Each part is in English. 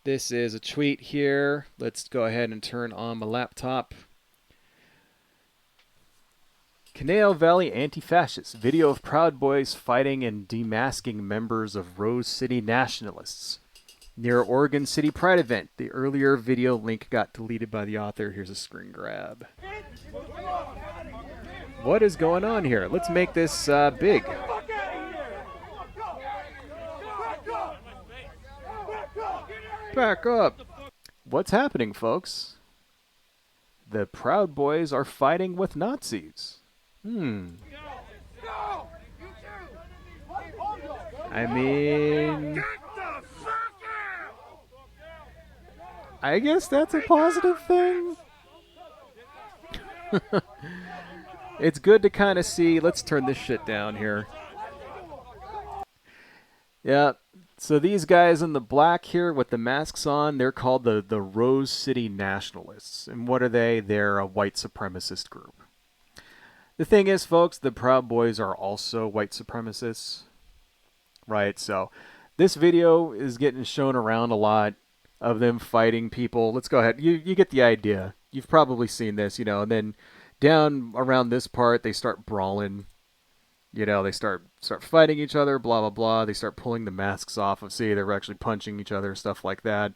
This is a tweet here. Let's go ahead and turn on my laptop. Canale Valley anti-fascists. Video of Proud Boys fighting and demasking members of Rose City nationalists near Oregon City Pride event. The earlier video link got deleted by the author. Here's a screen grab. What is going on here? Let's make this big. Back up. What's happening, folks? The Proud Boys are fighting with Nazis. I mean, I guess that's a positive thing. It's good to kind of see. Let's turn this shit down here. Yeah. So these guys in the black here with the masks on, they're called the Rose City Nationalists. And what are they? They're a white supremacist group. The thing is, folks, the Proud Boys are also white supremacists. Right? So this video is getting shown around a lot of them fighting people. Let's go ahead. You get the idea. You've probably seen this, and then down around this part, they start brawling. They start fighting each other, blah, blah, blah. They start pulling the masks off of, see, they're actually punching each other, stuff like that.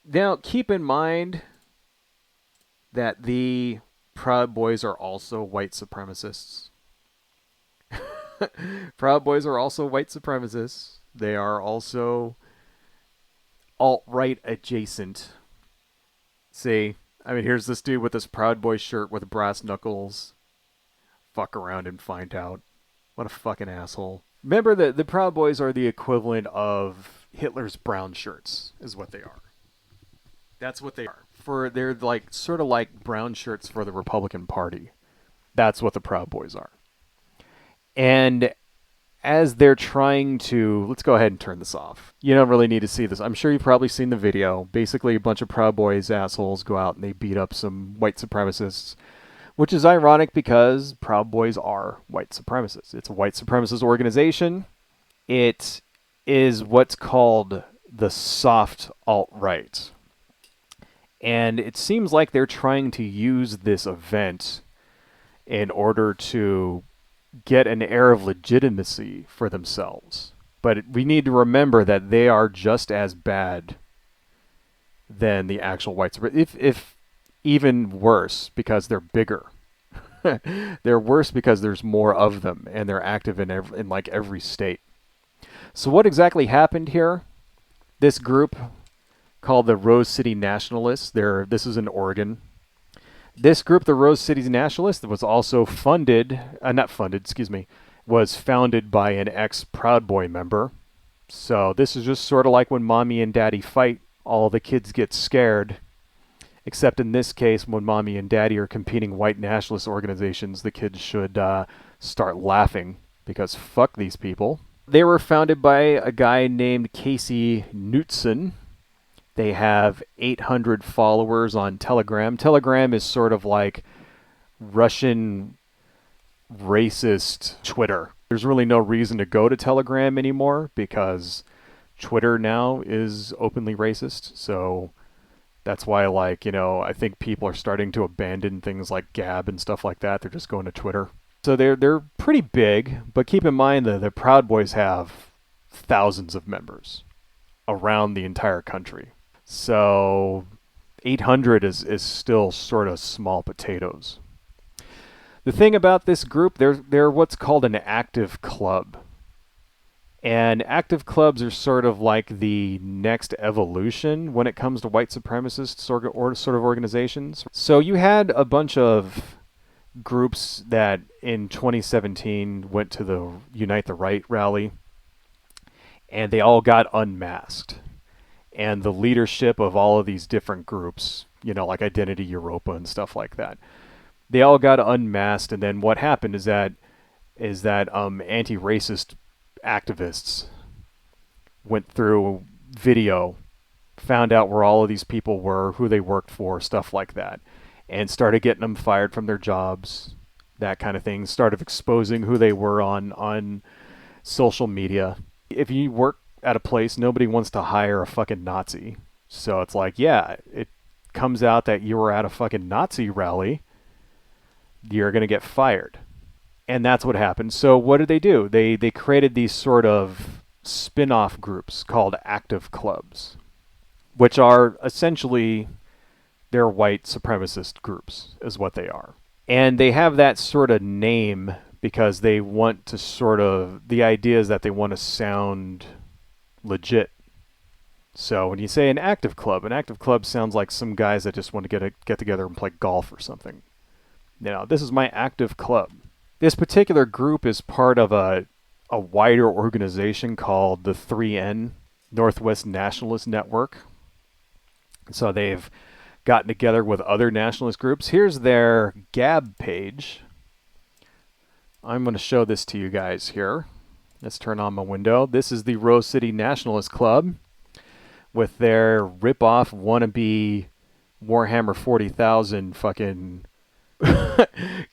Now, keep in mind that the Proud Boys are also white supremacists. Proud Boys are also white supremacists. They are also alt-right adjacent. See, I mean, here's this dude with this Proud Boy shirt with brass knuckles. Fuck around and find out. What a fucking asshole. Remember that the Proud Boys are the equivalent of Hitler's brown shirts, is what they are. That's what they are. They're like sort of like brown shirts for the Republican Party. That's what the Proud Boys are. And as they're trying to, let's go ahead and turn this off. You don't really need to see this. I'm sure you've probably seen the video. Basically, a bunch of Proud Boys assholes go out and they beat up some white supremacists. Which is ironic because Proud Boys are white supremacists. It's a white supremacist organization. It is what's called the soft alt-right. And it seems like they're trying to use this event in order to get an air of legitimacy for themselves. But we need to remember that they are just as bad than the actual white supremacists. If even worse, because they're bigger. They're worse because there's more of them, and they're active in like every state. So what exactly happened here? This group called the Rose City Nationalists. This is in Oregon. This group, the Rose City Nationalists, was also was founded by an ex-Proud Boy member. So this is just sort of like when mommy and daddy fight, all the kids get scared. Except in this case, when mommy and daddy are competing white nationalist organizations, the kids should start laughing because fuck these people. They were founded by a guy named Casey Knutson. They have 800 followers on Telegram. Telegram is sort of like Russian racist Twitter. There's really no reason to go to Telegram anymore because Twitter now is openly racist. So that's why, I think people are starting to abandon things like Gab and stuff like that. They're just going to Twitter. So they're pretty big, but keep in mind that the Proud Boys have thousands of members around the entire country. So 800 is still sort of small potatoes. The thing about this group, they're what's called an active club. And active clubs are sort of like the next evolution when it comes to white supremacist sort of organizations. So you had a bunch of groups that in 2017 went to the Unite the Right rally, and they all got unmasked. And the leadership of all of these different groups, like Identity Europa and stuff like that, they all got unmasked. And then what happened is that anti-racist activists went through video, found out where all of these people were, who they worked for, stuff like that, and started getting them fired from their jobs, that kind of thing, started exposing who they were on social media. If you work at a place, nobody wants to hire a fucking Nazi. So it's like, yeah, it comes out that you were at a fucking Nazi rally, you're going to get fired. And that's what happened. So what did they do? They created these sort of spin-off groups called active clubs, which are essentially they're white supremacist groups is what they are. And they have that sort of name because they want to sort of, the idea is that they want to sound legit. So when you say an active club sounds like some guys that just want to get together and play golf or something. This is my active club. This particular group is part of a wider organization called the 3N, Northwest Nationalist Network. So they've gotten together with other nationalist groups. Here's their Gab page. I'm going to show this to you guys here. Let's turn on my window. This is the Rose City Nationalist Club with their rip-off wannabe Warhammer 40,000 fucking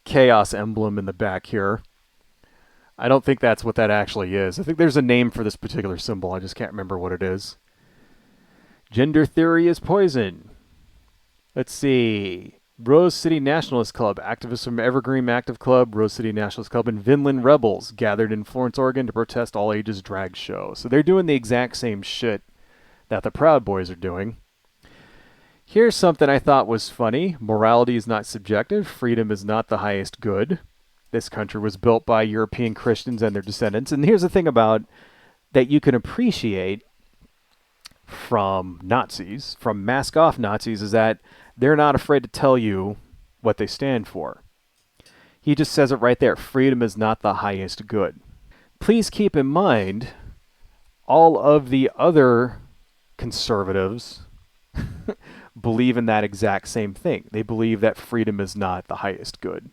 chaos emblem in the back here. I don't think that's what that actually is. I think there's a name for this particular symbol. I just can't remember what it is. Gender theory is poison. Let's see. Rose City Nationalist Club. Activists from Evergreen Active Club, Rose City Nationalist Club, and Vinland Rebels gathered in Florence, Oregon to protest all ages drag show. So they're doing the exact same shit that the Proud Boys are doing. Here's something I thought was funny. Morality is not subjective. Freedom is not the highest good. This country was built by European Christians and their descendants. And here's the thing about that you can appreciate from Nazis, from mask-off Nazis, is that they're not afraid to tell you what they stand for. He just says it right there. Freedom is not the highest good. Please keep in mind all of the other conservatives believe in that exact same thing. They believe that freedom is not the highest good.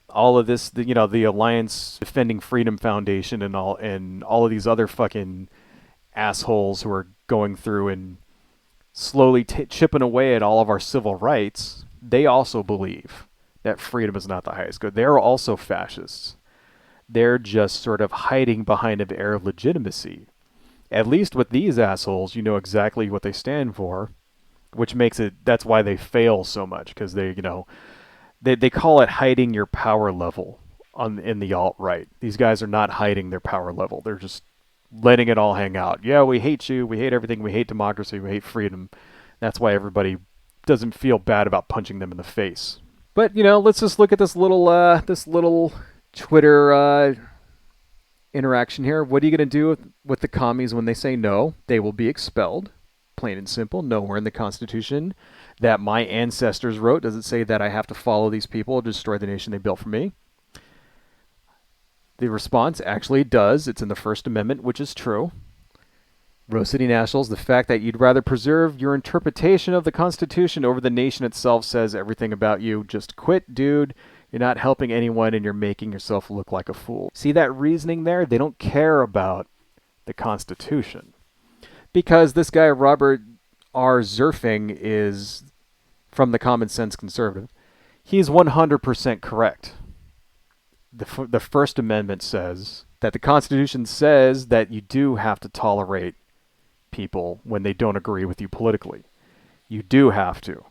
All of this, the Alliance Defending Freedom Foundation and all of these other fucking assholes who are going through and slowly chipping away at all of our civil rights, they also believe that freedom is not the highest good. They're also fascists. They're just sort of hiding behind an air of legitimacy. At least with these assholes, you know exactly what they stand for, which makes it, that's why they fail so much, because they call it hiding your power level in the alt-right. These guys are not hiding their power level. They're just letting it all hang out. Yeah, we hate you. We hate everything. We hate democracy. We hate freedom. That's why everybody doesn't feel bad about punching them in the face. But, let's just look at this little Twitter interaction here. What are you going to do with the commies when they say no? They will be expelled. Plain and simple. Nowhere in the Constitution that my ancestors wrote does it say that I have to follow these people, destroy the nation they built for me. The response actually does. It's in the First Amendment, which is true. Rose City Nationals, the fact that you'd rather preserve your interpretation of the Constitution over the nation itself says everything about you. Just quit, dude. You're not helping anyone and you're making yourself look like a fool. See that reasoning there? They don't care about the Constitution. Because this guy, Robert R. Zerfing, is from the Common Sense Conservative. He's 100% correct. The First Amendment says that the Constitution says that you do have to tolerate people when they don't agree with you politically. You do have to.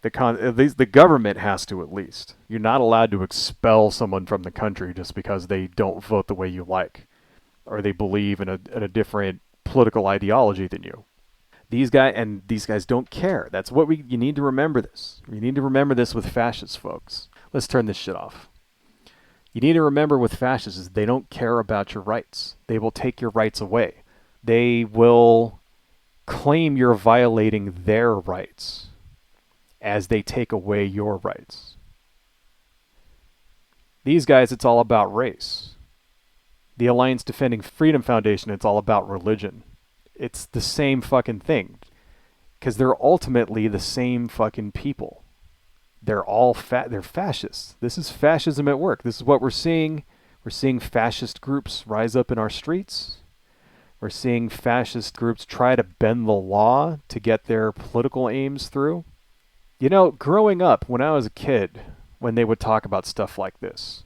At least the government has to, at least. You're not allowed to expel someone from the country just because they don't vote the way you like, or they believe in a different political ideology than you. These guys don't care. That's what you need to remember this. You need to remember this with fascists, folks. Let's turn this shit off. You need to remember with fascists is they don't care about your rights. They will take your rights away. They will claim you're violating their rights as they take away your rights. These guys, it's all about race. The Alliance Defending Freedom Foundation, it's all about religion. It's the same fucking thing. Because they're ultimately the same fucking people. They're all they're fascists. This is fascism at work. This is what we're seeing. We're seeing fascist groups rise up in our streets. We're seeing fascist groups try to bend the law to get their political aims through. Growing up, when I was a kid, when they would talk about stuff like this,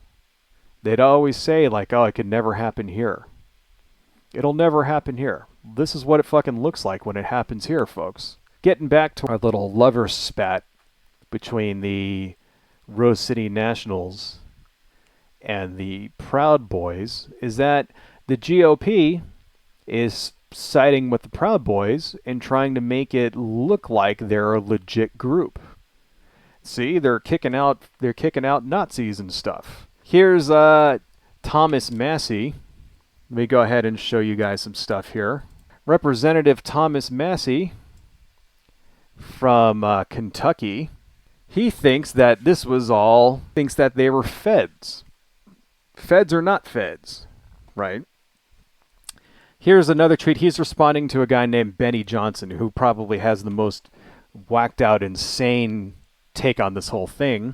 they'd always say, like, oh, it could never happen here. It'll never happen here. this is what it fucking looks like when it happens here, folks. Getting back to our little lover spat between the Rose City Nationals and the Proud Boys is that the GOP is siding with the Proud Boys and trying to make it look like they're a legit group. See, they're kicking out Nazis and stuff. Here's Thomas Massey. Let me go ahead and show you guys some stuff here. Representative Thomas Massey from Kentucky. He thinks that thinks that they were feds. Feds are not feds, right? Here's another tweet. He's responding to a guy named Benny Johnson, who probably has the most whacked out, insane take on this whole thing.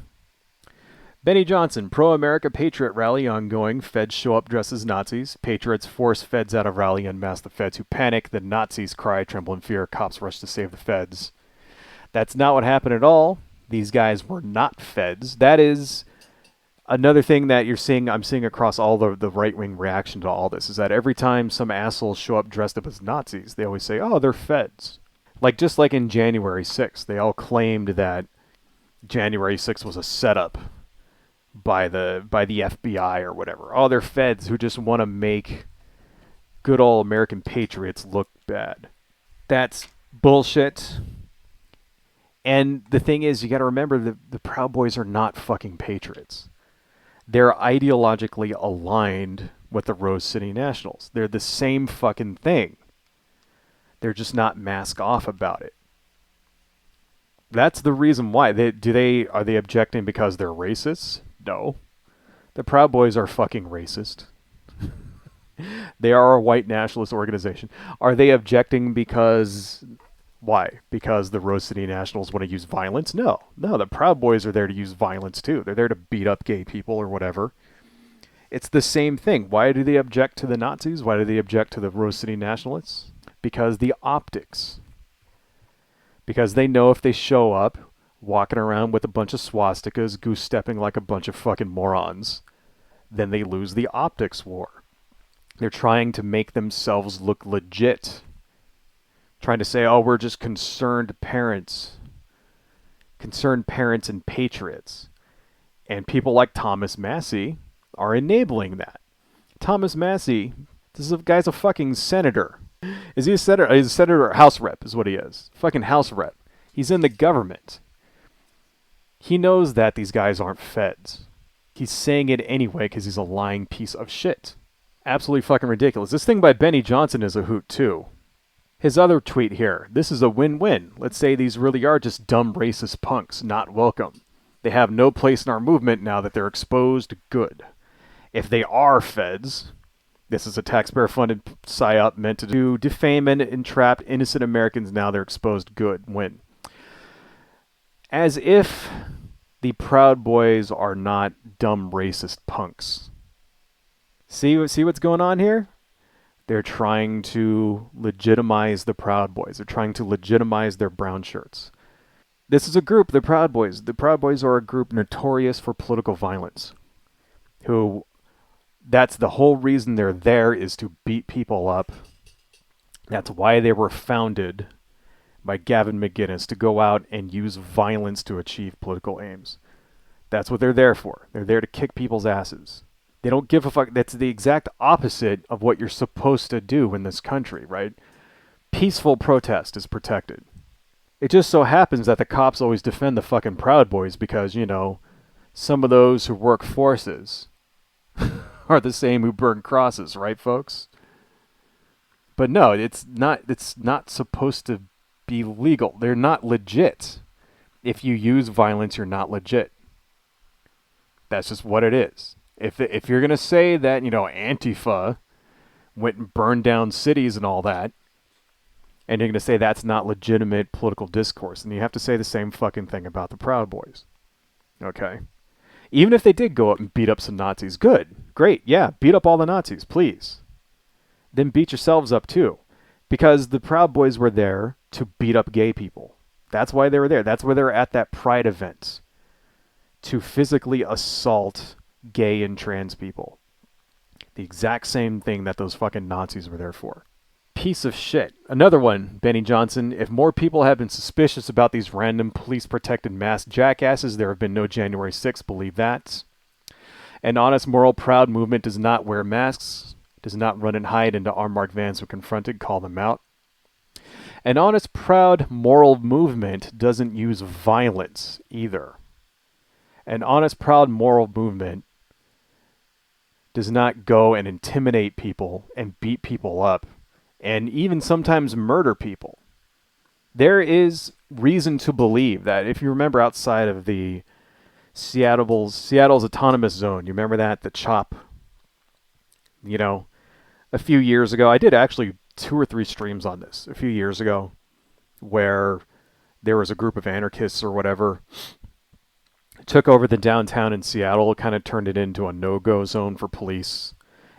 Benny Johnson, pro-America Patriot rally ongoing. Feds show up dressed as Nazis. Patriots force feds out of rally, unmask the feds who panic. The Nazis cry, tremble in fear. Cops rush to save the feds. That's not what happened at all. These guys were not feds. That is another thing that I'm seeing across all the right-wing reaction to all this, is that every time some assholes show up dressed up as Nazis, they always say, oh, they're feds. Just like in January 6th, they all claimed that January 6th was a setup by the FBI or whatever. Oh, they're feds who just want to make good old American patriots look bad. That's bullshit. And the thing is, you got to remember the Proud Boys are not fucking patriots. They're ideologically aligned with the Rose City Nationals. They're the same fucking thing. They're just not mask off about it. That's the reason why. Are they objecting because they're racists? No. The Proud Boys are fucking racist. They are a white nationalist organization. Are they objecting because... Why? Because the Rose City Nationals want to use violence? No. No, the Proud Boys are there to use violence too. They're there to beat up gay people or whatever. It's the same thing. Why do they object to the Nazis? Why do they object to the Rose City Nationalists? Because the optics. Because they know if they show up walking around with a bunch of swastikas, goose-stepping like a bunch of fucking morons, then they lose the optics war. They're trying to make themselves look legit. Trying to say, oh, we're just concerned parents and patriots. And people like Thomas Massey are enabling that. Thomas Massey, guy's a fucking senator. Is he a senator? He's a senator or house rep is what he is. Fucking house rep. He's in the government. He knows that these guys aren't feds. He's saying it anyway because he's a lying piece of shit. Absolutely fucking ridiculous. This thing by Benny Johnson is a hoot too. His other tweet here, this is a win-win. Let's say these really are just dumb racist punks, not welcome. They have no place in our movement now that they're exposed. Good. If they are feds, this is a taxpayer-funded psyop meant to defame and entrap innocent Americans. Now they're exposed. Good. Win. As if the Proud Boys are not dumb racist punks. See what's going on here? They're trying to legitimize the Proud Boys. They're trying to legitimize their brown shirts. This is a group, the Proud Boys. The Proud Boys are a group notorious for political violence. That's the whole reason they're there, is to beat people up. That's why they were founded by Gavin McGinnis, to go out and use violence to achieve political aims. That's what they're there for. They're there to kick people's asses. They don't give a fuck. That's the exact opposite of what you're supposed to do in this country, right? Peaceful protest is protected. It just so happens that the cops always defend the fucking Proud Boys because, some of those who work forces are the same who burn crosses, right, folks? But no, it's not supposed to be legal. They're not legit. If you use violence, you're not legit. That's just what it is. If you're going to say that, Antifa went and burned down cities and all that, and you're going to say that's not legitimate political discourse, then you have to say the same fucking thing about the Proud Boys. Okay? Even if they did go up and beat up some Nazis, good. Great. Yeah, beat up all the Nazis, please. Then beat yourselves up too. Because the Proud Boys were there to beat up gay people. That's why they were there. That's why they're at that Pride event. To physically assault gay and trans people. The exact same thing that those fucking Nazis were there for. piece of shit. Another one, Benny Johnson. If more people have been suspicious about these random police-protected masked jackasses, there have been no January 6th. Believe that. An honest, moral, proud movement does not wear masks, does not run and hide into unmarked vans when confronted, call them out. An honest, proud, moral movement doesn't use violence either. An honest, proud, moral movement does not go and intimidate people and beat people up and even sometimes murder people. There is reason to believe that, if you remember outside of the Seattle's autonomous zone, you remember that, the CHOP, a few years ago, I did actually 2 or 3 streams on this a few years ago, where there was a group of anarchists or whatever, took over the downtown in Seattle, kind of turned it into a no-go zone for police.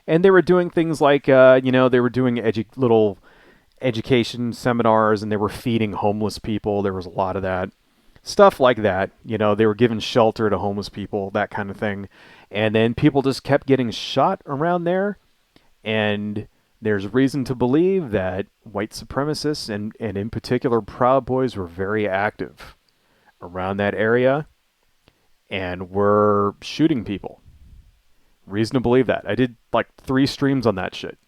And they were doing things like, they were doing little education seminars, and they were feeding homeless people. There was a lot of that. Stuff like that. They were giving shelter to homeless people, that kind of thing. And then people just kept getting shot around there. And there's reason to believe that white supremacists, and in particular Proud Boys, were very active around that area and were shooting people. Reason to believe that. I did like 3 streams on that shit.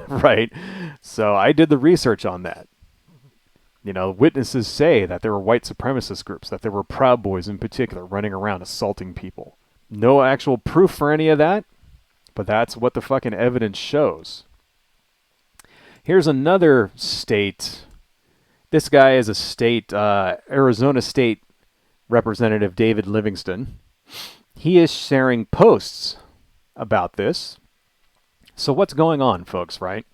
Right? So I did the research on that. Witnesses say that there were white supremacist groups, that there were Proud Boys in particular running around assaulting people. No actual proof for any of that, but that's what the fucking evidence shows. Here's another state. This guy is a state, Arizona State Representative David Livingston. He is sharing posts about this. So what's going on, folks, right?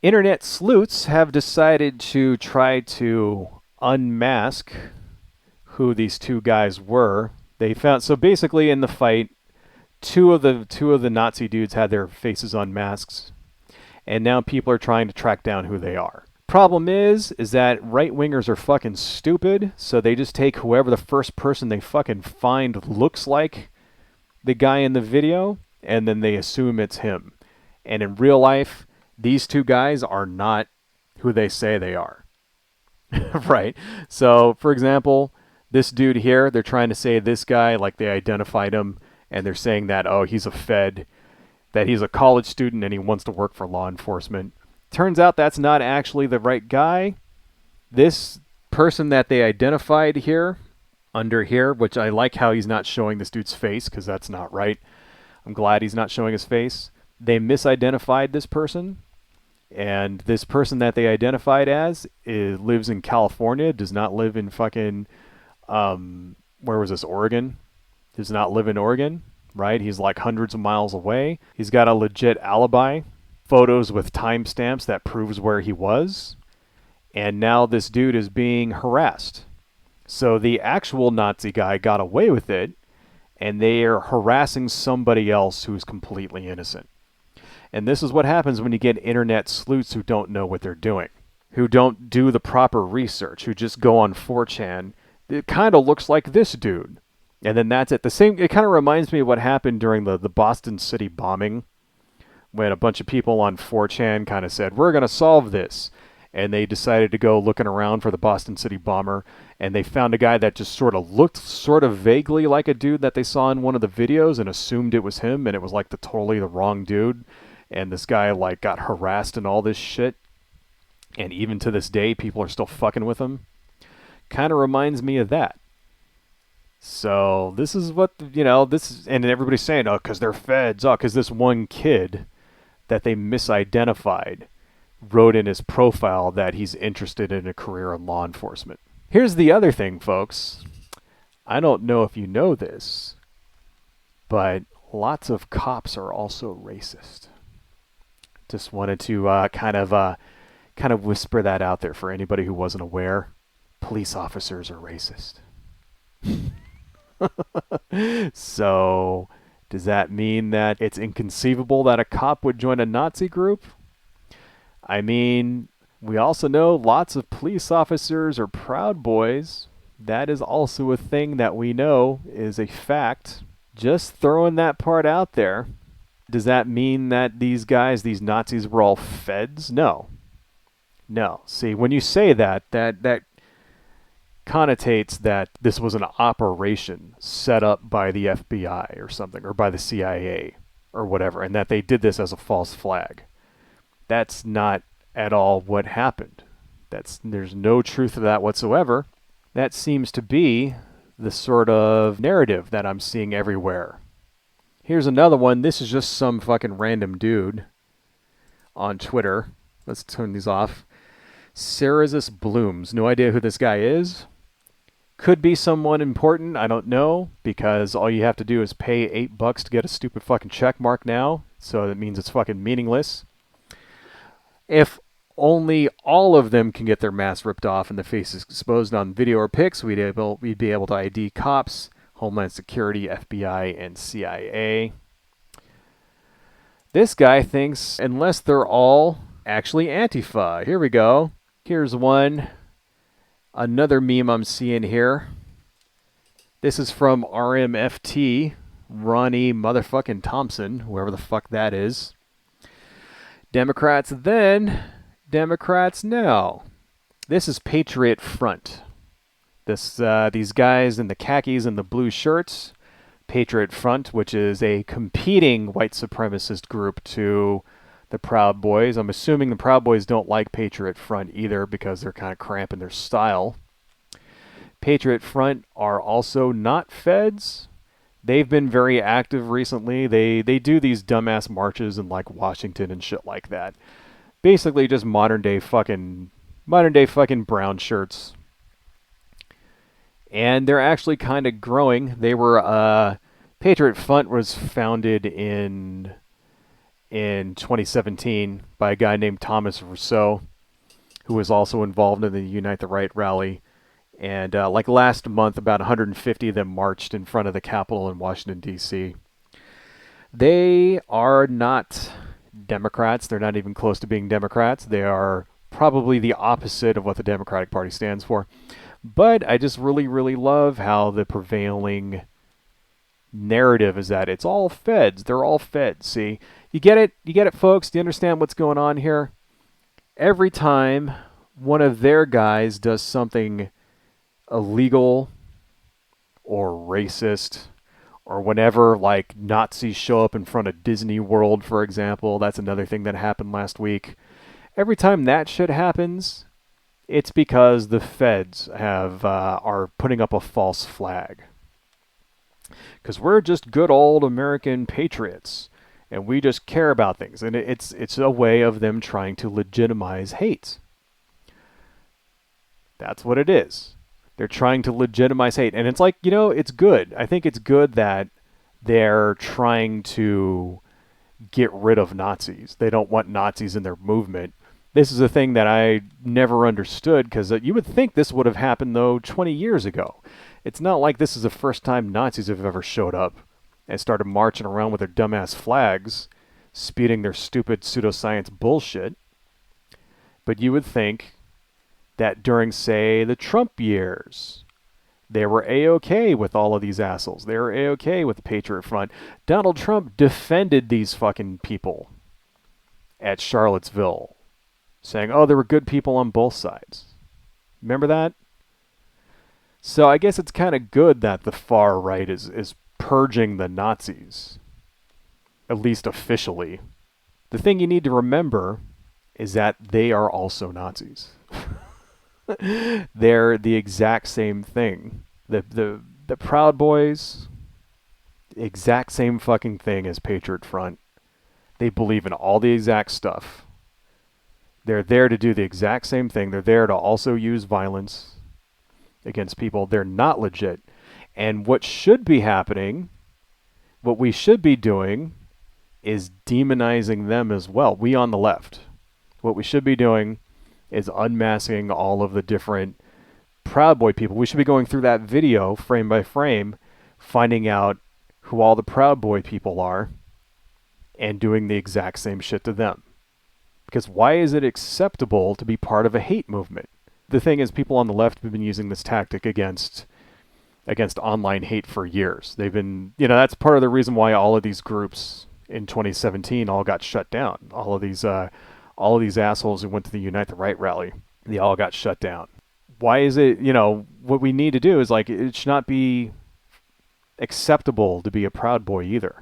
Internet sleuths have decided to try to unmask who these 2 guys were. They found, so basically in the fight, two of the Nazi dudes had their faces unmasked, and now people are trying to track down who they are. Problem is that right-wingers are fucking stupid, so they just take whoever the first person they fucking find looks like the guy in the video, and then they assume it's him. And in real life, these 2 guys are not who they say they are. Right? So, for example, this dude here, they're trying to say this guy, like they identified him, and they're saying that, oh, he's a Fed, that he's a college student and he wants to work for law enforcement. Turns out that's not actually the right guy. This person that they identified here, under here, which I like how he's not showing this dude's face, because that's not right. I'm glad he's not showing his face. They misidentified this person, and this person that they identified as lives in California, does not live in fucking, where was this, Oregon? Does not live in Oregon, right? He's like hundreds of miles away. He's got a legit alibi, photos with timestamps that proves where he was, and now this dude is being harassed. So the actual Nazi guy got away with it, and they are harassing somebody else who's completely innocent. And this is what happens when you get internet sleuths who don't know what they're doing, who don't do the proper research, who just go on 4chan. It kind of looks like this dude. And then that's it. It kind of reminds me of what happened during the Boston City bombing, when a bunch of people on 4chan kind of said, we're going to solve this. And they decided to go looking around for the Boston City bomber, and they found a guy that just sort of looked sort of vaguely like a dude that they saw in one of the videos and assumed it was him, and it was like totally the wrong dude. And this guy like got harassed and all this shit. And even to this day, people are still fucking with him. Kind of reminds me of that. So this is what, and everybody's saying, oh, because they're feds. Oh, because this one kid that they misidentified wrote in his profile that he's interested in a career in law enforcement. Here's the other thing, folks. I don't know if you know this, but lots of cops are also racist. Just wanted to kind of whisper that out there for anybody who wasn't aware. Police officers are racist. So, does that mean that it's inconceivable that a cop would join a Nazi group? I mean, we also know lots of police officers are Proud Boys. That is also a thing that we know is a fact. Just throwing that part out there. Does that mean that these guys, these Nazis, were all feds? No. No. See, when you say that, that connotates that this was an operation set up by the FBI or something, or by the CIA or whatever, and that they did this as a false flag. That's not at all what happened. There's no truth to that whatsoever. That seems to be the sort of narrative that I'm seeing everywhere. Here's another one. This is just some fucking random dude on Twitter. Let's turn these off. Ceresus Blooms. No idea who this guy is. Could be someone important. I don't know, because all you have to do is pay $8 to get a stupid fucking check mark now. So that means it's fucking meaningless. If only all of them can get their masks ripped off and their faces exposed on video or pics, we'd be able to ID cops, Homeland Security, FBI, and CIA. This guy thinks unless they're all actually Antifa. Here we go. Here's one. Another meme I'm seeing here. This is from RMFT, Ronnie motherfucking Thompson, whoever the fuck that is. Democrats then, Democrats now. This is Patriot Front. These guys in the khakis and the blue shirts. Patriot Front, which is a competing white supremacist group to the Proud Boys. I'm assuming the Proud Boys don't like Patriot Front either because they're kind of cramping their style. Patriot Front are also not feds. They've been very active recently. They do these dumbass marches in like Washington and shit like that. Basically just modern day fucking brown shirts. And they're actually kind of growing. They were Patriot Front was founded in 2017 by a guy named Thomas Rousseau, who was also involved in the Unite the Right rally. And like last month, about 150 of them marched in front of the Capitol in Washington, D.C. They are not Democrats. They're not even close to being Democrats. They are probably the opposite of what the Democratic Party stands for. But I just really, really love how the prevailing narrative is that it's all feds. They're all feds. See, you get it? You get it, folks? Do you understand what's going on here? Every time one of their guys does something illegal or racist, or whenever like Nazis show up in front of Disney World, for example, that's another thing that happened last week. Every time that shit happens, it's because the feds are putting up a false flag. Because we're just good old American patriots, and we just care about things. And it's a way of them trying to legitimize hate. That's what it is. They're trying to legitimize hate. And it's like, it's good. I think it's good that they're trying to get rid of Nazis. They don't want Nazis in their movement. This is a thing that I never understood, because you would think this would have happened, though, 20 years ago. It's not like this is the first time Nazis have ever showed up and started marching around with their dumbass flags, spewing their stupid pseudoscience bullshit. But you would think that during, say, the Trump years, they were A-OK with all of these assholes. They were A-OK with the Patriot Front. Donald Trump defended these fucking people at Charlottesville, saying, oh, there were good people on both sides. Remember that? So I guess it's kind of good that the far right is purging the Nazis, at least officially. The thing you need to remember is that they are also Nazis. They're the exact same thing. The Proud Boys, exact same fucking thing as Patriot Front. They believe in all the exact stuff. They're there to do the exact same thing. They're there to also use violence against people. They're not legit. And what should be happening, what we should be doing, is demonizing them as well. We on the left. What we should be doing is unmasking all of the different Proud Boy people. We should be going through that video frame by frame, finding out who all the Proud Boy people are, and doing the exact same shit to them. Because why is it acceptable to be part of a hate movement? The thing is, people on the left have been using this tactic against online hate for years. They've been, that's part of the reason why all of these groups in 2017 all got shut down. All of these assholes who went to the Unite the Right rally, they all got shut down. Why is it, what we need to do is, like, it should not be acceptable to be a Proud Boy either.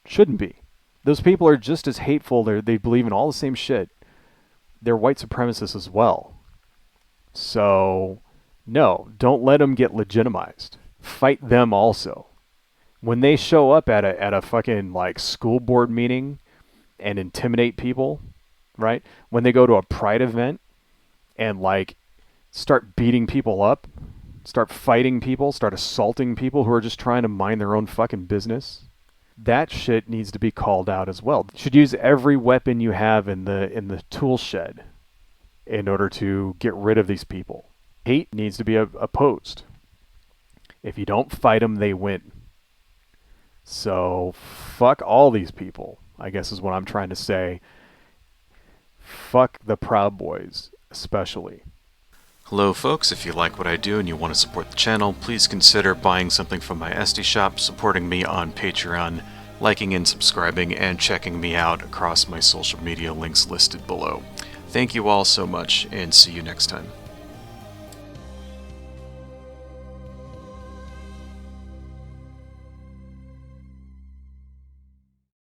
Shouldn't be. Those people are just as hateful. They believe in all the same shit. They're white supremacists as well. So, no, don't let them get legitimized. Fight them also. When they show up at a fucking, like, school board meeting and intimidate people, right? When they go to a pride event and, like, start beating people up, start fighting people, start assaulting people who are just trying to mind their own fucking business, that shit needs to be called out as well. You should use every weapon you have in the tool shed in order to get rid of these people. Hate needs to be opposed. If you don't fight them, they win. So fuck all these people, I guess is what I'm trying to say. Fuck the Proud Boys, especially. Hello folks, if you like what I do and you want to support the channel, please consider buying something from my Etsy shop, supporting me on Patreon, liking and subscribing, and checking me out across my social media links listed below. Thank you all so much, and see you next time.